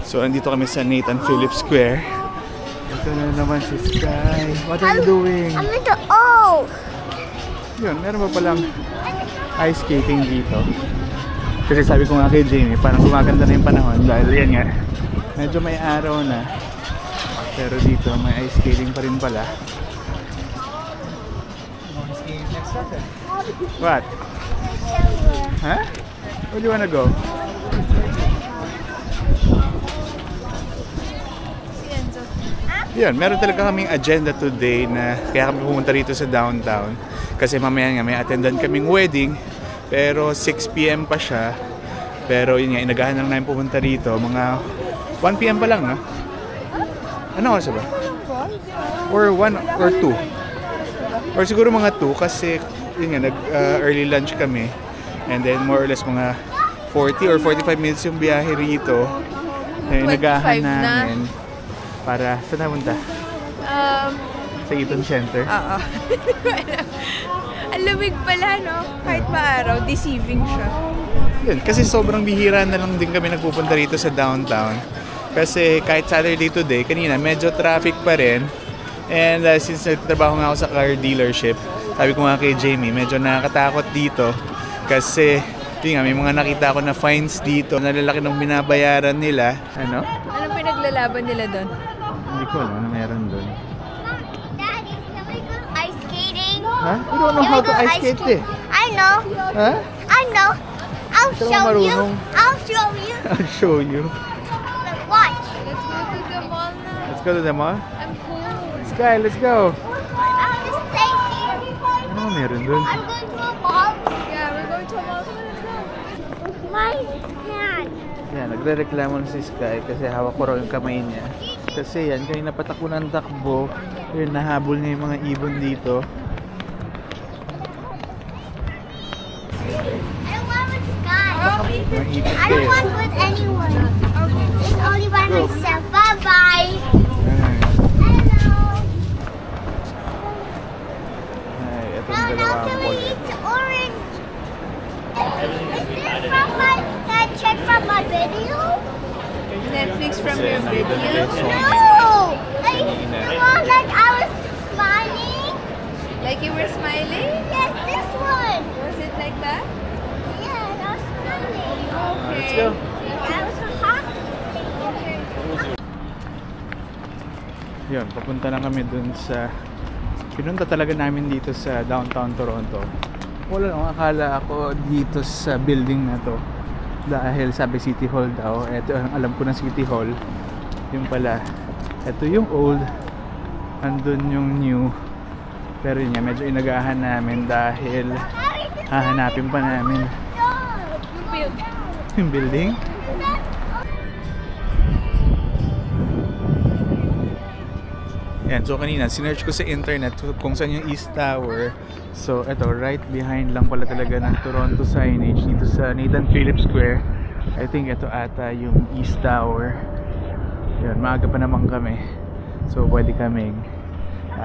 So, andito kami sa Nathan Phillips Square. Ito na naman si Sky. What are you doing? I'm in the O! Yun, meron pa palang ice skating dito. Kasi sabi ko nga kay Jamie, parang gumaganda na yung panahon dahil yan nga, medyo may araw na. Pero dito, may ice skating pa rin pala. What? Huh? Where do you wanna go? Yan, meron talaga kaming agenda today na kaya kami pumunta rito sa downtown. Kasi mamaya nga may attendant kaming wedding. Pero 6 PM pa siya. Pero yun nga, inagahan lang namin pumunta rito. Mga 1 PM pa lang, no? Ano oras ba? Or 1 or 2? Or siguro mga 2 kasi yun nga, early lunch kami. And then more or less mga 40 or 45 minutes yung biyahe rito. Inagahan namin. Para, saan na punta? Sa Eaton Center? Oo. Ang lamig pala, no? Kahit maaraw, deceiving siya. Yun, kasi sobrang bihira na lang din kami nagpupunta rito sa downtown. Kasi kahit Saturday today, kanina medyo traffic pa rin. And since nagtatrabaho nga ako sa car dealership, sabi ko nga kay Jamie, medyo nakakatakot dito. Kasi, yun nga, may mga nakita ako na fines dito. Nalalaki ng binabayaran nila. Ano? Anong pinaglalaban nila doon? Hindi ko alam ano meron doon. Daddy, can we go ice skating? Huh? We don't know how to ice skate eh. I know. Huh? I know. I'll Ito show you. marunong. I'll show you. I'll show you. Watch. Let's go to the mall now. Let's go to the mall. I'm cold. Sky, let's go. I'll just stay here. Ano meron doon? I'm going to a mall. Yeah, we're going to a mall. Let's go. My hand. Yan, nagre-reklamo na si Sky kasi hawak ko raw yung kamay niya. Kasi yan, kanina patakbo ng takbo. Yun, nahabol niya yung mga ibon dito. I don't want with Sky. Mga ibon I don't want with anyone. It's only by myself. Bye-bye. Hello. Ay, itong Now, dalawang can we kulay. eat orange? Is this from my, can I check from my video? Netflix from your video. No! Like, the one like I was smiling? Like you were smiling? Yes, this one. Was it like that? Yeah, I was smiling. Okay. Let's go. I was happy. Yun, papunta na kami dun sa... Pinunta talaga namin dito sa downtown Toronto. Wala lang, akala ako dito sa building na to. Dahil sabi City Hall daw. Ito ang alam ko ng City Hall. Yung pala. Ito yung old. Andun yung new. Pero yun nga, medyo inagahan namin dahil hahanapin pa namin yung building. Yan, so kanina sinearch ko sa internet kung saan yung East Tower. So ito, right behind lang pala talaga ng Toronto signage dito sa Nathan Phillips Square. I think ito ata yung East Tower. Yan, maaga pa naman kami. So pwede kaming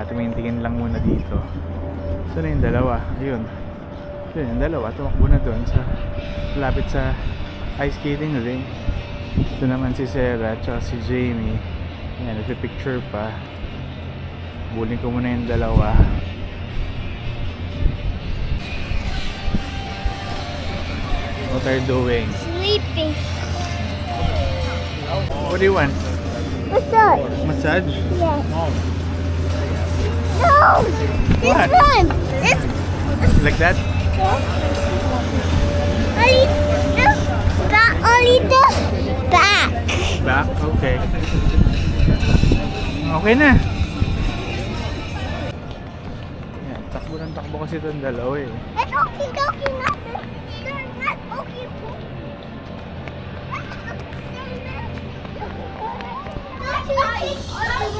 tumingin lang muna dito. So na yung dalawa, ayun. Yun yung dalawa, tumakbo na doon sa lapit sa ice skating ring. Ito naman si Sarah at si Jamie. Yan, nagpipicture pa. Bulin ko muna yung dalawa. What are you doing? Sleeping. What do you want? Massage. Massage? Yes. No! This What? one! This Like that? only the back. Back? Okay. Okay na. Yan, takbo ng takbo kasi itong dalawa eh. It's okay, nothing. They're not okay.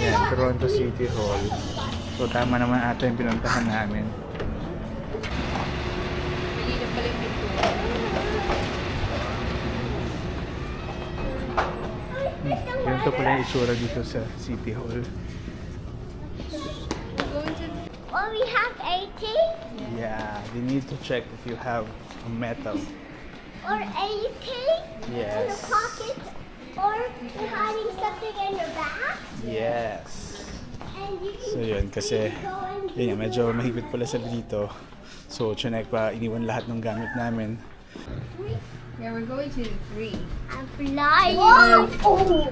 Yan, Toronto City Hall. So tama naman ata yung pinuntahan namin. Hindi na pala yung pinto. Ganito pala yung itsura dito sa City Hall. Oh, we have 80 Yeah, they need to check if you have a metal. or 80 in the Yes. pocket Or you're hiding something in your back. Yes. And you can So yun, kasi yun, medyo mahigpit pala sila dito. So, chinek pa, iniwan lahat ng gamit namin. Yeah, we're going to 3. I'm flying. Whoa. Oh.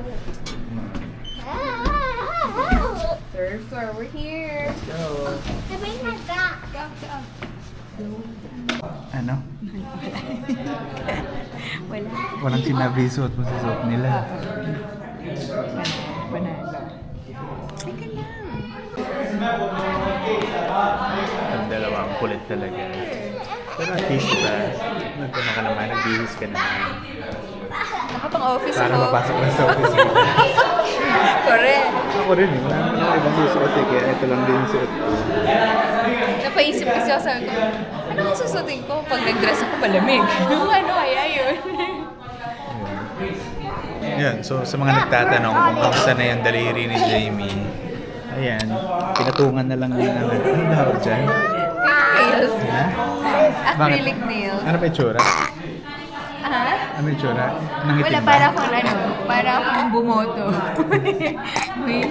Third floor, we're here. Let's go. I bring my back. Go, go. Ano? Wala. Walang sinabi suot mo sa suot nila. Panalo. Teka lang. Ang dalawang kulit talaga. Pero at least ba, nagkano ka naman, nagbihis ka naman. Nakapang-office Para ako. mapasok na sa office mo. Correct. Ako rin eh, wala naman ibang susuot eh, kaya ito lang din yung suot ko. Napaisip kasi ako, sabi ko, ano ang susutin ko? Pag nag-dress ako, malamig. Ano kaya yun? Yan, so sa mga nagtatanong kung kamusta na yung daliri ni Jamie, ayan, pinatungan na lang din naman. Ano daw dyan? Nails. Ha? Acrylic nails. Ano pa yung tsura? Ha? Ano yung tsura? Nangitim Wala, ba? para akong bumoto. May,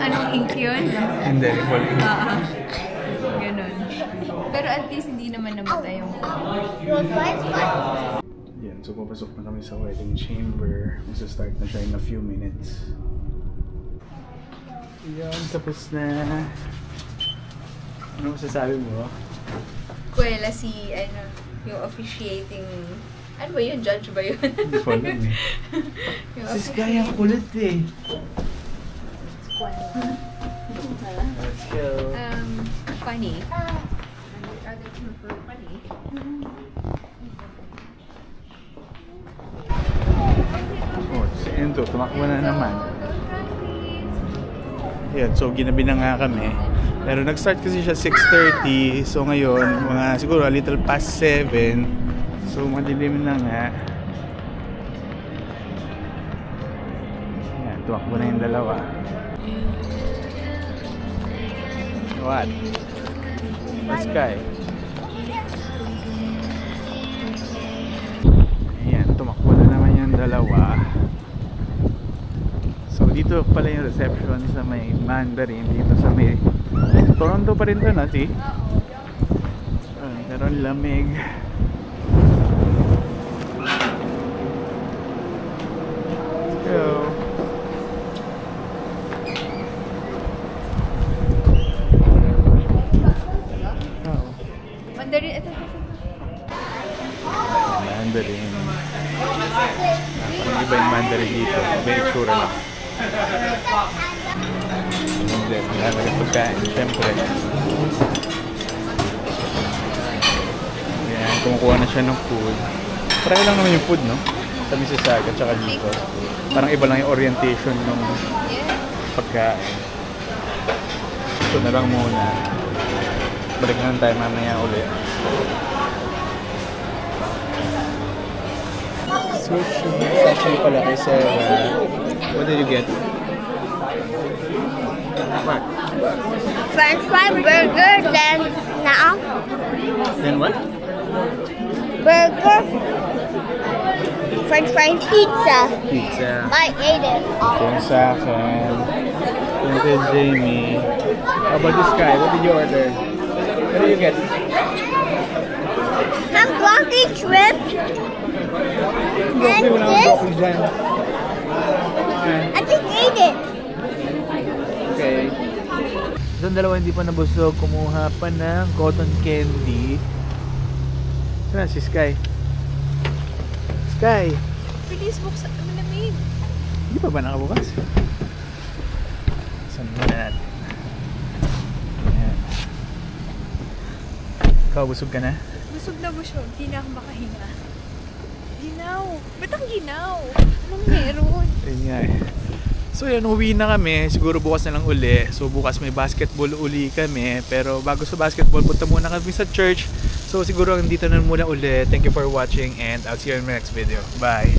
anong ink yun? Hindi, full ink. Ganon. Pero at least hindi naman namatay yung Yan, so papasok na kami sa wedding chamber. Magsa-start na siya in a few minutes. Yan, tapos na. Ano masasabi mo? Kuwela si, yung officiating, ano ba yun? Judge ba yun? Hindi ko alam eh. Yung Si Sky ang kulit eh. Let's go. Funny. Other two were funny. Oh, si Enzo, tumakbo na naman. Yan, so ginabi na nga kami. Pero nag-start kasi siya 6:30. So ngayon, mga siguro a little past 7. So madilim na nga. Yan, tumakbo na yung dalawa. What? What's Sky? Ayan, tumakbo na naman yung dalawa. So dito pala yung reception sa may Mandarin, dito sa may Toronto pa rin to, no? See? Pero ang lamig. Let's go. Oh. Mandarin, ito. Mandarin. Ang iba yung Mandarin dito. Iba yung tsura lang. Hindi, marami rin pagkain. Siyempre. Ayan, kumukuha na siya ng food. Pareho lang naman yung food, no? Sa Mississauga at saka dito. Parang iba lang yung orientation ng pagkain. Ito na lang muna. Balik na lang tayo mamaya ulit. Sushi session pala kay Sarah. What did you get? What? French fry burger, then now Then what? burger, French fry pizza. Pizza. I ate it all. Yung sa akin. Yung kay Jamie. How about this guy? What did you order? What did you get? I'm Blanky shrimp. And Wala akong this, broccoli dyan. I just ate it. Okay. Doon dalawa hindi pa nabusog, kumuha pa ng cotton candy. Saan si Sky? Sky! Please, buksan. Malamig. Hindi pa ba nakabukas? Saan muna natin? Ayan. Ikaw, busog ka na? Busog na busog. Di na ako makahinga. Ginaw. Ba't ang ginaw? Anong meron? Ayun nga eh. So yun, uwi na kami. Siguro bukas na lang uli. So bukas may basketball uli kami. Pero bago sa basketball, punta muna kami sa church. So siguro dito na muna uli. Thank you for watching and I'll see you in my next video. Bye!